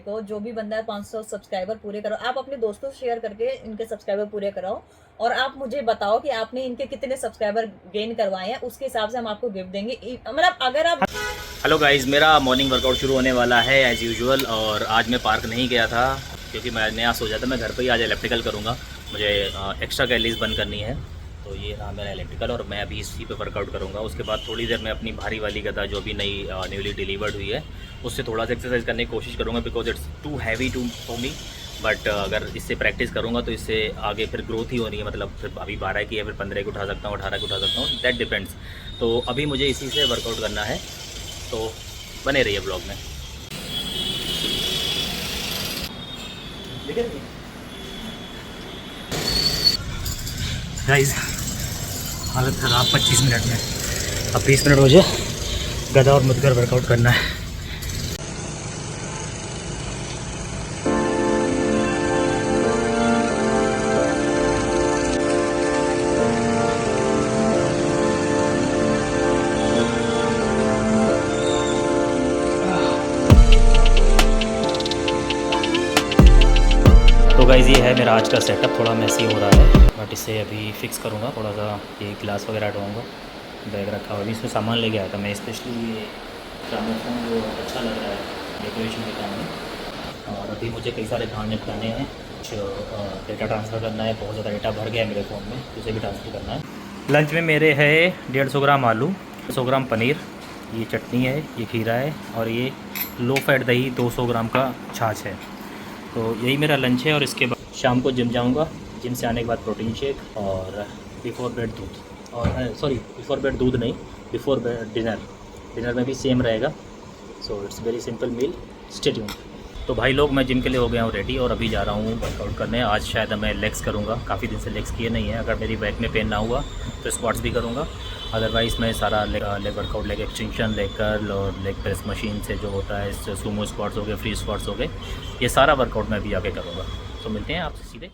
को, जो भी बंदा है 500 सब्सक्राइबर पूरे करो। आप अपने दोस्तों से शेयर करके इनके सब्सक्राइबर पूरे कराओ और आप मुझे बताओ कि आपने इनके कितने सब्सक्राइबर गेन करवाए हैं, उसके हिसाब से हम आपको गिफ्ट देंगे। मतलब अगर आप हेलो गाइस, मेरा मॉर्निंग वर्कआउट शुरू होने वाला है एज़ यूजुअल। और आज मैं पार्क नहीं गया था क्योंकि मैं नया सोचा था मैं घर पे ही आज इलेक्ट्रिकल करूँगा। मुझे एक्स्ट्रा कैलोरीज बर्न करनी है, तो ये रहा मेरा इलेक्ट्रिकल और मैं अभी इसी पे वर्कआउट करूँगा। उसके बाद थोड़ी देर मैं अपनी भारी वाली गदा जो भी नई न्यूली डिलीवर्ड हुई है उससे थोड़ा सा एक्सरसाइज करने की कोशिश करूँगा, because it's too heavy to for me. But अगर इससे प्रैक्टिस करूँगा तो इससे आगे फिर ग्रोथ ही होनी है। मतलब फिर अभी 12 की है, फिर 15 की उठा सकता हूँ, 18 की उठा सकता हूँ, दैट डिपेंड्स। तो अभी मुझे इसी से वर्कआउट करना है, तो बने रहिए ब्लॉग में। गाइस हालत ख़राब 25 मिनट में, अब 20 मिनट मुझे गदा और मुदगर वर्कआउट करना है। तो गाइस ये है मेरा आज का सेटअप, थोड़ा मैसी हो रहा है बट इसे अभी फिक्स करूँगा। थोड़ा सा ये गिलास वगैरह हटाऊँगा, बैग रखा हुआ, अभी इसमें सामान लेके आया था मैं स्पेशली। ये ग्रामोफोन जो अच्छा लग रहा है डेकोरेशन के काम में। और अभी मुझे कई सारे काम निपटाने हैं, कुछ डेटा ट्रांसफ़र करना है, बहुत ज़्यादा डेटा भर गया है मेरे फ़ोन में, उसे भी ट्रांसफ़र करना है। लंच में मेरे है 150 ग्राम आलू, 100 ग्राम पनीर, ये चटनी है, ये खीरा है और ये लो फैट दही 200 ग्राम का छाछ है। तो यही मेरा लंच है। और इसके बाद शाम को जिम जाऊंगा, जिम से आने के बाद प्रोटीन शेक और बिफोर बेड दूध, और सॉरी बिफोर बेड दूध नहीं, बिफोर बेड डिनर में भी सेम रहेगा। So it's very simple meal, stay tuned. तो भाई लोग मैं जिम के लिए हो गया हूँ रेडी और अभी जा रहा हूँ वर्कआउट करने। आज शायद मैं लेग्स करूँगा, काफ़ी दिन से लेग्स किए नहीं है। अगर मेरी बैक में पेन ना हुआ तो स्क्वाट्स भी करूँगा, अदरवाइज़ मैं सारा leg workout, leg extension, leg curl और लेग प्रेस मशीन से जो होता है, सूमो स्क्वाट्स हो गए, फ्री स्क्वाट्स हो गए, ये सारा वर्कआउट मैं भी आगे करूँगा। तो मिलते हैं आपसे सीधे।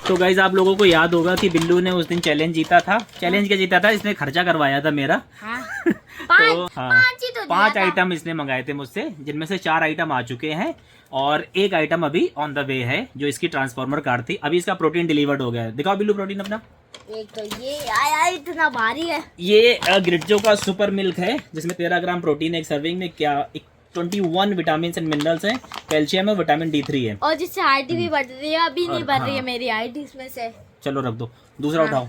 तो गाइज आप लोगों को याद होगा कि बिल्लू ने उस दिन चैलेंज जीता था। चैलेंज क्या जीता था? इसने खर्चा करवाया था मेरा। हाँ। तो हाँ, 5 था। आइटम इसने मंगाए थे मुझसे, जिनमें से 4 आइटम आ चुके हैं और 1 आइटम अभी ऑन द वे है, जो इसकी ट्रांसफॉर्मर कार थी। अभी इसका प्रोटीन डिलीवर्ड हो गया है। दिखाओ बिल्लू प्रोटीन अपना। एक तो ये आया इतना भारी है। ये ग्रिड्जो का सुपर मिल्क है, जिसमें 13 ग्राम प्रोटीन है एक सर्विंग में। क्या 21 विटामिन एंड मिनरल्स हैं, कैल्शियम है, विटामिन D3 है। और जिससे हाइट भी बढ़ रही है, अभी नहीं बढ़ रही है मेरी हाइट इसमें से। चलो रख दो, दूसरा उठाओ।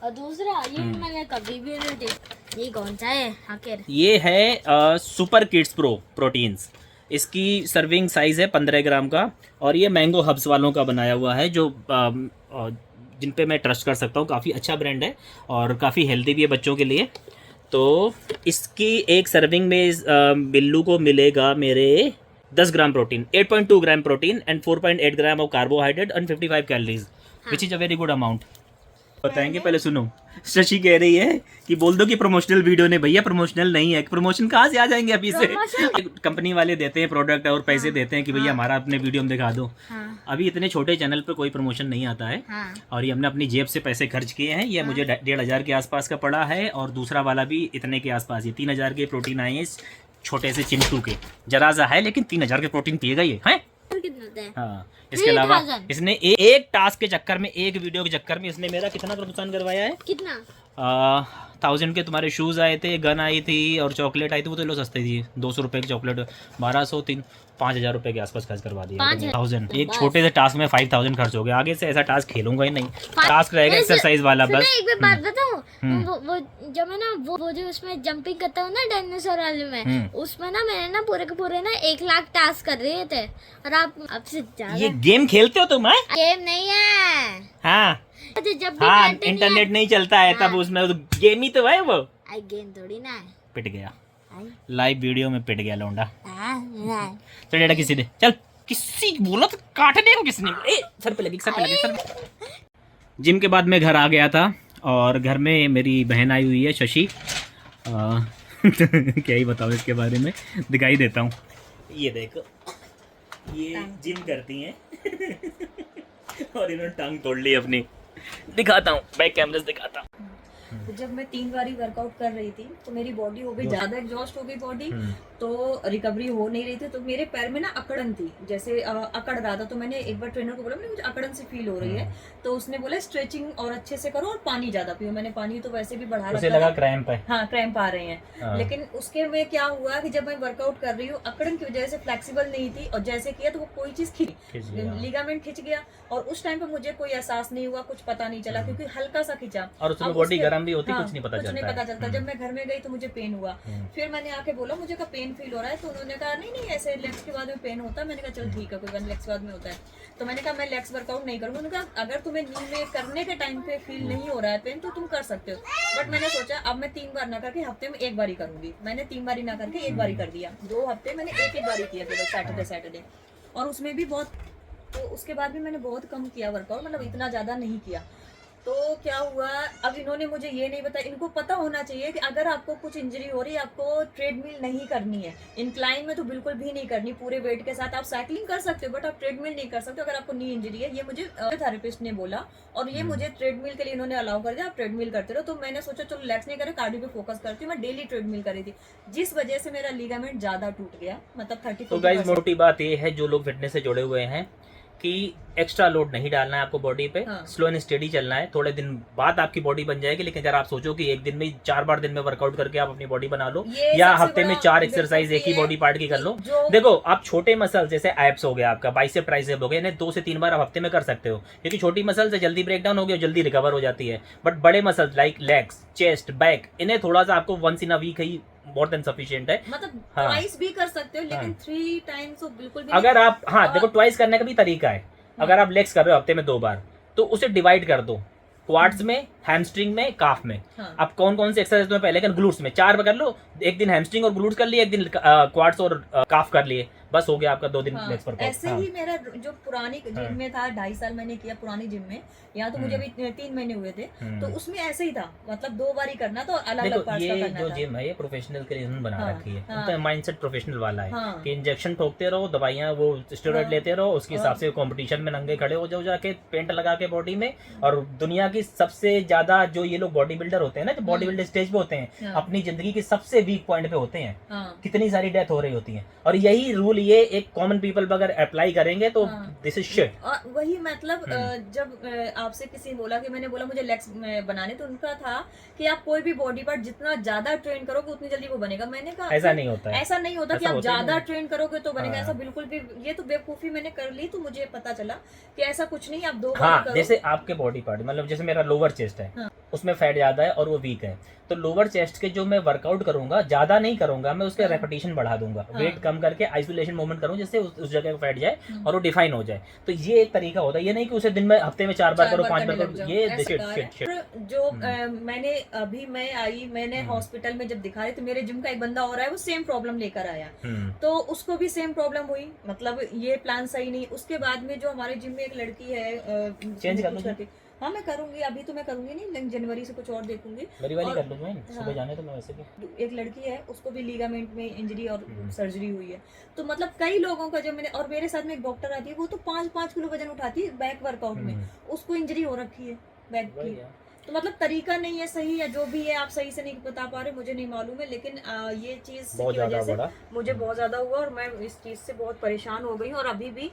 और दूसरा ये मैंने कभी भी नहीं देखा। ये कौन सा है आखिर? ये है सुपर किड्स प्रो प्रोटीन्स। इसकी सर्विंग साइज़ है 15 ग्राम का और ये मैंगो हब्स वालों का बनाया हुआ है, जो जिन पे मैं ट्रस्ट कर सकता हूँ। काफ़ी अच्छा ब्रांड है और काफ़ी हेल्दी भी है बच्चों के लिए। तो इसकी एक सर्विंग में बिल्लू को मिलेगा मेरे 10 gram protein, 8.2 gram protein and 4.8 gram of carbohydrate and 55 calories, which is a very good amount. बताएंगे, पहले सुनो। शशि कह रही है कि बोल दो कि प्रमोशनल वीडियो ने। भैया प्रमोशनल नहीं है, प्रमोशन कहाँ से आ जाएंगे अभी से? कंपनी वाले देते हैं प्रोडक्ट और पैसे देते हैं कि भैया हमारा अपने वीडियो में दिखा दो। अभी इतने छोटे चैनल पे कोई प्रमोशन नहीं आता है। और ये हमने अपनी जेब से पैसे खर्च किए हैं। ये मुझे 1,500 के आसपास का पड़ा है और दूसरा वाला भी इतने के आसपास। ये 3,000 के प्रोटीन आए हैं इस छोटे से चिमटू के। जरा सा है लेकिन 3,000 के प्रोटीन पिएगा ये है। हाँ, इसके अलावा इसने एक टास्क के चक्कर में, एक वीडियो के चक्कर में इसने मेरा कितना नुकसान करवाया है? कितना? 1000 के तुम्हारे शूज़ आए थे, गन आई थी और चॉकलेट आई थी, वो तो लो सस्ती थी, 200 रुपये की चॉकलेट 1200 5,000 रुपये के आसपास खर्च करवा दिया। 1000 एक छोटे से टास्क में 5000 खर्च हो गया। आगे से ऐसा टास्क खेलूंगा ही नहीं, टास्क रहेगा एक्सरसाइज वाला बस। एक बात बताऊं, वो जब मैं ना वो जो उसमें जंपिंग करता हूँ ना डायनासोर वाले में, उसमें ना मैंने ना पूरे के पूरे ना 1 लाख टास्क कर रहे थे। और आप आपसे ज्यादा ये गेम खेलते हो तुम? गेम नहीं है। हाँ तो जब भी हाँ, बैठे इंटरनेट नहीं चलता है तब उसमें गेम ही तो है वो। आई गेम थोड़ी ना है। पिट गया आई लाइव वीडियो में, पिट गया लौंडा। हाँ, चल डेटा किसी दे, चल किसी बोला तो काटने को किसने, ए सर पे लगी, सर पे लगी, सर पे। जिम के बाद मैं घर आ गया था और घर में मेरी बहन आई हुई है शशि। क्या ही बताऊँ इसके बारे में, दिखाई देता हूँ। ये देखो, ये जिम करती हैं और इन्होंने टांग तोड़ ली अपनी। दिखाता हूँ, बैक कैमरे से दिखाता हूँ। तो जब मैं 3 बारी वर्कआउट कर रही थी तो मेरी बॉडी हो गई ज़्यादा एग्जॉस्ट हो गई बॉडी, तो रिकवरी हो नहीं रही थी। तो मेरे पैर में ना अकड़न थी, जैसे अकड़ रहा था। तो मैंने एक बार ट्रेनर को बोला मुझे अकड़न से फील हो रही है, तो उसने बोला स्ट्रेचिंग और अच्छे से करो और पानी ज़्यादा पियो। मैंने पानी तो वैसे भी बढ़ा उसे रखा लगा था। क्रैम्प है। हाँ क्रैम्प आ रहे हैं। हाँ। लेकिन उसके में क्या हुआ कि जब मैं वर्कआउट कर रही हूँ, अकड़न की वजह से फ्लेक्सिबल नहीं थी और जैसे किया तो वो कोई चीज़ खिंच गया। लिगामेंट खिंच गया। और उस टाइम पे मुझे कोई एहसास नहीं हुआ, कुछ पता नहीं चला क्योंकि हल्का सा खिंचा और उसमें अब बॉडी उसके- गर्म भी होती, हाँ, कुछ नहीं पता कुछ नहीं चलता पता है। चलता। जब मैं घर में गई तो मुझे पेन हुआ। फिर मैंने आके बोला मुझे का पेन फील हो रहा है, तो उन्होंने कहा नहीं नहीं ऐसे लेग्स के बाद में पेन होता है। मैंने कहा चल ठीक है, कोई बात, लेग्स के बाद में होता है। तो मैंने कहा मैं लेग्स वर्कआउट नहीं करूँगा। उन्होंने कहा अगर तुम्हें नी में करने के टाइम पे फील नहीं हो रहा है पेन तो तुम कर सकते हो। बट मैंने सोचा अब मैं 3 बार ना करके हफ्ते में 1 बार ही करूंगी। मैंने 3 बारी ना करके 1 बार ही कर दिया। 2 हफ्ते मैंने एक बार ही किया केवल सैटरडे, और उसमें भी बहुत, तो उसके बाद भी मैंने बहुत कम किया वर्कआउट, मतलब इतना ज़्यादा नहीं किया। तो क्या हुआ, अब इन्होंने मुझे ये नहीं बताया। इनको पता होना चाहिए कि अगर आपको कुछ इंजरी हो रही है आपको ट्रेडमिल नहीं करनी है, इंक्लाइन में तो बिल्कुल भी नहीं करनी पूरे वेट के साथ। आप साइकिलिंग कर सकते हो बट आप ट्रेडमिल नहीं कर सकते अगर आपको नी इंजरी है। ये मुझे थेरेपिस्ट ने बोला और ये मुझे ट्रेडमिल के लिए इन्होंने अलाउ कर दिया, आप ट्रेडमिल करते रहो। तो मैंने सोचा चलो लेग्स नहीं करें, कार्डियो पे फोकस करती हूँ। मैं डेली ट्रेडमिल करी थी, जिस वजह से मेरा लिगामेंट ज्यादा टूट गया, मतलब 30-40%। तो गाइस मोटी बात ये है, जो लोग फिटनेस से जुड़े हुए हैं, कि एक्स्ट्रा लोड नहीं डालना है आपको बॉडी पे। हाँ। स्लो एंड स्टेडी चलना है, थोड़े दिन बाद आपकी बॉडी बन जाएगी। लेकिन अगर आप सोचो कि एक दिन में 4 बार दिन में वर्कआउट करके आप अपनी बॉडी बना लो, ये या सबसे हफ्ते में बड़ा 4 एक्सरसाइज बेवकूफी एक ही है बॉडी पार्ट की कर लो। जो- देखो आप छोटे मसल जैसे एब्स हो गया, आपका बाइसेप ट्राइसेप हो गया, इन्हें 2 से 3 बार आप हफ्ते में कर सकते हो, क्योंकि छोटी मसल से जल्दी ब्रेक डाउन हो गया, जल्दी रिकवर हो जाती है। बट बड़े muscle like legs, chest, back, इन्हें थोड़ा सा आपको वंस इन अ वीक ही मोर देन सफिशिएंट है। मतलब हाँ। ट्वाइस भी कर सकते हो, लेकिन 3 टाइम्स तो बिल्कुल भी अगर नहीं। आप, हाँ और- देखो ट्वाइस करने का भी तरीका है। अगर आप लेग्स कर रहे हो हफ्ते में 2 बार, तो उसे डिवाइड कर दो, क्वाड्स में, हैमस्ट्रिंग में, काफ में। हाँ। अब कौन कौन सी एक्सरसाइज तुम्हें पहले कर, ग्लूट्स में 4 कर लो, एक दिन हैमस्ट्रिंग और ग्लूट्स कर लिए, एक दिन क्वाड्स और काफ कर लिए, बस हो गया आपका 2 दिन हाँ, लेग्स वर्कआउट। ऐसे ही मेरा जो पुरानी जिम में था, 2.5 साल मैंने किया पुरानी जिम में। यहाँ तो मुझे अभी 3 महीने हुए थे, तो उसमें ऐसे ही था, मतलब 2 बार ही करना था और अलग अलग देखो पार्ट्स का ये करना जो था। जिम है ये प्रोफेशनल के लिए इन्होंने बना हाँ, रखी है। हाँ। उनका माइंडसेट प्रोफेशनल वाला है हाँ। कि इंजेक्शन ठोकते रहो, दवाइयाँ वो स्टेरॉइड हाँ। लेते रहो, उसके हिसाब हाँ। से कंपटीशन में नंगे खड़े हो जाओ जाके पेंट लगा के बॉडी में। और दुनिया की सबसे ज्यादा जो ये लोग बॉडी बिल्डर होते हैं ना, जो बॉडी बिल्डर स्टेज पे होते हैं, हाँ। अपनी जिंदगी के सबसे वीक पॉइंट पे होते हैं। हाँ। कितनी सारी डेथ हो रही होती है, और यही रूल ये एक कॉमन पीपल अगर अप्लाई करेंगे तो हाँ। This is shit. और वही मतलब जब आपसे किसी ने बोला कि मैंने बोला मुझे लेग्स बनाने, तो उनका था कि आप कोई भी बॉडी पार्ट जितना ज्यादा ट्रेन करोगे उतनी जल्दी वो बनेगा। मैंने कहा ऐसा नहीं होता है। ऐसा नहीं होता कि ऐसा आप होता ही ज्यादा नहीं। ट्रेन करोगे तो बनेगा, हाँ। ऐसा बिल्कुल भी। ये तो बेवकूफी मैंने कर ली, तो मुझे पता चला कि ऐसा कुछ नहीं, आप 2 बार हाँ, करो। जैसे आपके बॉडी पार्ट, मतलब जैसे मेरा लोअर चेस्ट है, हाँ। उसमें फैट ज्यादा है और वो वीक है, तो लोअर चेस्ट के जो मैं वर्कआउट करूंगा ज्यादा नहीं करूंगा, मैं उसके हाँ। रेपिटेशन बढ़ा दूंगा, हाँ। वेट कम करके आइसोलेशन मूवमेंट करूँ, जिससे उस जगह का फैट जाए हम्म। और वो डिफाइन हो जाए। तो ये एक तरीका होता है, ये नहीं कि उसे दिन में हफ्ते में 4 बार करो, 5 बार करने लग करो, जाओ। ये ऐसा शिट कार शिट है। शिट। और जो मैंने अभी मैंने हॉस्पिटल में जब दिखाई तो मेरे जिम का एक बंदा और है, वो सेम प्रॉब्लम लेकर आया, तो उसको भी सेम प्रॉब्लम हुई। मतलब ये प्लान सही नहीं। उसके बाद में जो हमारे जिम में एक लड़की है, चेंज कर लो। करती, हाँ मैं करूंगी, अभी तो मैं करूंगी नहीं, लेकिन जनवरी से कुछ और देखूंगी। मेरी वाली और- कर लूँ मैं, सुबह हाँ। जाने तो मैं वैसे भी। एक लड़की है, उसको भी लिगामेंट में इंजरी और सर्जरी हुई है। तो मतलब कई लोगों का, जब मैंने, और मेरे साथ में एक डॉक्टर आती है, वो तो 5-5 किलो वजन उठाती है बैक वर्कआउट में, उसको इंजरी हो रखी है बैक की। तो मतलब तरीका नहीं है सही, या जो भी है आप सही से नहीं बता पा रहे, मुझे नहीं मालूम है, लेकिन ये चीज बहुत की वजह ज़्यादा से मुझे बहुत ज्यादा हुआ और मैं इस चीज से बहुत परेशान हो गई हूँ। और अभी भी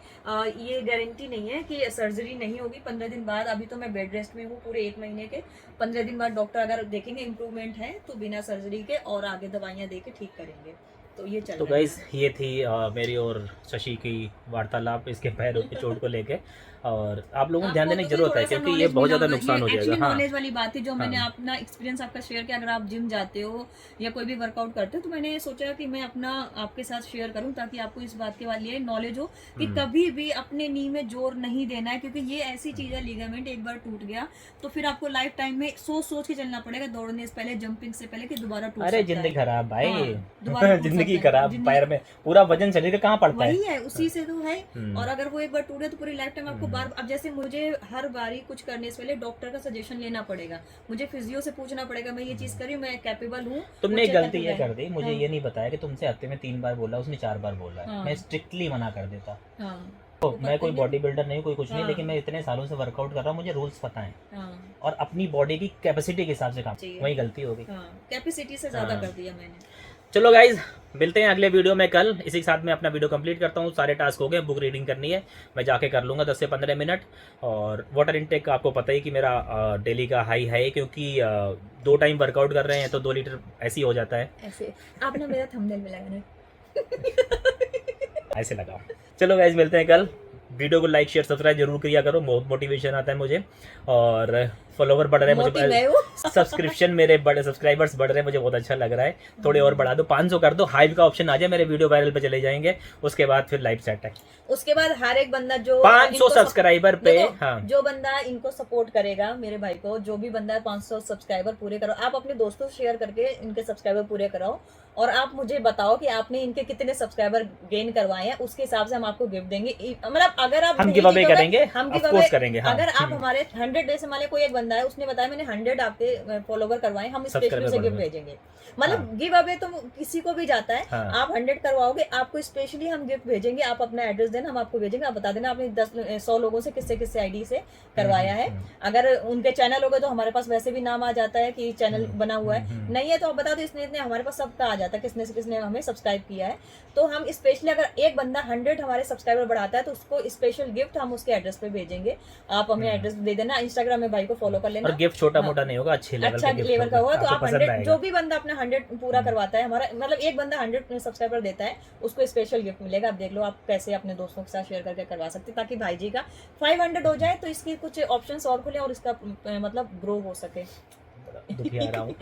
ये गारंटी नहीं है कि सर्जरी नहीं होगी 15 दिन बाद। अभी तो मैं बेड रेस्ट में हूँ पूरे 1 महीने के। 15 दिन बाद डॉक्टर अगर देखेंगे इम्प्रूवमेंट है तो बिना सर्जरी के और आगे दवाइयाँ दे के ठीक करेंगे। तो ये चल तो रहा है। गाइस ये थी मेरी और शशि की वार्तालाप इसके पैरों की चोट को लेके, और आप लोगों को ध्यान देने की जरूरत है क्योंकि ये बहुत ज़्यादा नुकसान हो जाएगा। हाँ, नॉलेज वाली बात थी जो मैंने हाँ। अपना एक्सपीरियंस आपका शेयर किया। अगर आप जिम जाते हो या कोई भी वर्कआउट करते हो तो मैंने सोचा कि मैं अपना आपके साथ शेयर करूं ताकि आपको इस बात के लिए नॉलेज हो कि कभी भी अपने नी में जोर नहीं देना है, क्योंकि ये ऐसी चीज है, लिगामेंट एक बार टूट गया तो फिर आपको लाइफ टाइम में सोच के चलना पड़ेगा, दौड़ने से पहले, जंपिंग से पहले, कि दोबारा टूट अरे सकता जिंदगी है। खराब भाई। हाँ, दोबारा टूट जिंदगी सकता है। खराब, पैर में पूरा वजन शरीर का कहाँ पड़ता है। वही है, उसी से तो है। और अगर वो एक बार टूटे तो पूरी लाइफ टाइम आपको बार, अब जैसे मुझे हर बारी कुछ करने से पहले डॉक्टर का सजेशन लेना पड़ेगा, मुझे फिजियो से पूछना पड़ेगा मैं ये चीज करी, मैं कैपेबल हूँ। तुमने वो एक check गलती करके ये गए। कर दी, मुझे हाँ। ये नहीं बताया कि तुमसे हफ्ते में 3 बार बोला, उसने 4 बार बोला है। हाँ। मैं स्ट्रिक्टली मना कर देता। हाँ, तो वो मैं पता कोई ही बॉडी बिल्डर नहीं, कोई कुछ नहीं, हाँ। लेकिन मैं इतने सालों से वर्कआउट कर रहा हूँ, मुझे रूल्स पता है हाँ, और अपनी बॉडी की कैपेसिटी के हिसाब से काम, चाहिए। वही गलती हो गई। हाँ, कैपेसिटी से ज्यादा हाँ। कर दिया मैंने। चलो गाइज, मिलते हैं अगले वीडियो में कल। इसी के साथ मैं अपना वीडियो कंप्लीट करता हूँ। सारे टास्क हो गए, बुक रीडिंग करनी है, मैं जाके कर लूँगा 10 से 15 मिनट। और वाटर इनटेक का आपको पता ही कि मेरा डेली का हाई है, क्योंकि 2 टाइम वर्कआउट कर रहे हैं तो 2 लीटर ऐसे ही हो जाता है। ऐसे आपने मेरा थंबनेल में लगाना है। ऐसे लगा। चलो गाइज, मिलते हैं कल। वीडियो को लाइक शेयर सब्सक्राइब जरूर किया करो, बहुत मोटिवेशन आता है मुझे। और फॉलोवर बढ़ रहे हैं मोटी मैं मुझे, हूँ। सब्सक्रिप्शन मेरे बड़े, सब्सक्राइबर्स बढ़ रहे हैं, मुझे बहुत अच्छा लग रहा है। थोड़े और बढ़ा दो, 500 कर दो, हाइप का ऑप्शन आ जाए, मेरे वीडियो वायरल पे चले जाएंगे। उसके बाद फिर लाइव सेट है। उसके बाद हर एक बंदा जो 500 सब्सक्राइबर पे, हाँ, जो बंदा इनको सपोर्ट करेगा, मेरे भाई को, जो भी बंदा 500 सब्सक्राइबर पूरे करो, आप अपने दोस्तों से शेयर करके इनके सब्सक्राइबर पूरे कराओ। और आप मुझे बताओ कि आपने इनके कितने सब्सक्राइबर गेन करवाए हैं, उसके हिसाब से हम आपको गिफ्ट देंगे। मतलब अगर आप हम नहीं गिव अवे जीतोगे, करेंगे, हम ऑफ गिव कोर्स अवे करेंगे। हाँ, अगर आप हमारे 100 डे से मान कोई एक बंदा है, उसने बताया मैंने 100 आपके फॉलोवर करवाए, हम स्पेशली Subscriber से गिफ्ट बढ़ाए। भेजेंगे। मतलब हाँ। गिव अवे तो किसी को भी जाता है। हाँ। आप 100 करवाओगे, आपको स्पेशली हम गिफ्ट भेजेंगे। आप अपना एड्रेस देना, हम आपको भेजेंगे। आप बता देना आपने 100 लोगों से किससे किससे आईडी से करवाया है। अगर उनके चैनल हो गए तो हमारे पास वैसे भी नाम आ जाता है कि चैनल बना हुआ है। नहीं है तो आप बता दो इसने इतने, हमारे पास सबका आ जाता है किसने से किसने हमें सब्सक्राइब किया है। तो हम स्पेशली अगर एक बंदा 100 हमारे सब्सक्राइबर बढ़ाता है तो उसको स्पेशल गिफ्ट हम उसके एड्रेस पे भेजेंगे। आप हमें एड्रेस दे देना, इंस्टाग्राम में भाई को फॉलो कर लेना। और गिफ्ट छोटा मोटा नहीं होगा, अच्छे लेवल अच्छा का गिफ्ट लेवल का होगा। तो आपको आप पसंद 100, आएगा। जो भी बंदा अपना 100 पूरा करवाता है, हमारा मतलब एक बंदा 100 सब्सक्राइबर देता है, उसको स्पेशल गिफ्ट मिलेगा। आप देख लो आप कैसे अपने दोस्तों के साथ शेयर करके करवा सकते हैं, ताकि भाई जी का 500 हो जाए तो इसकी कुछ ऑप्शंस और खुले और इसका मतलब ग्रो हो सके। दुखी आ रहा हूँ।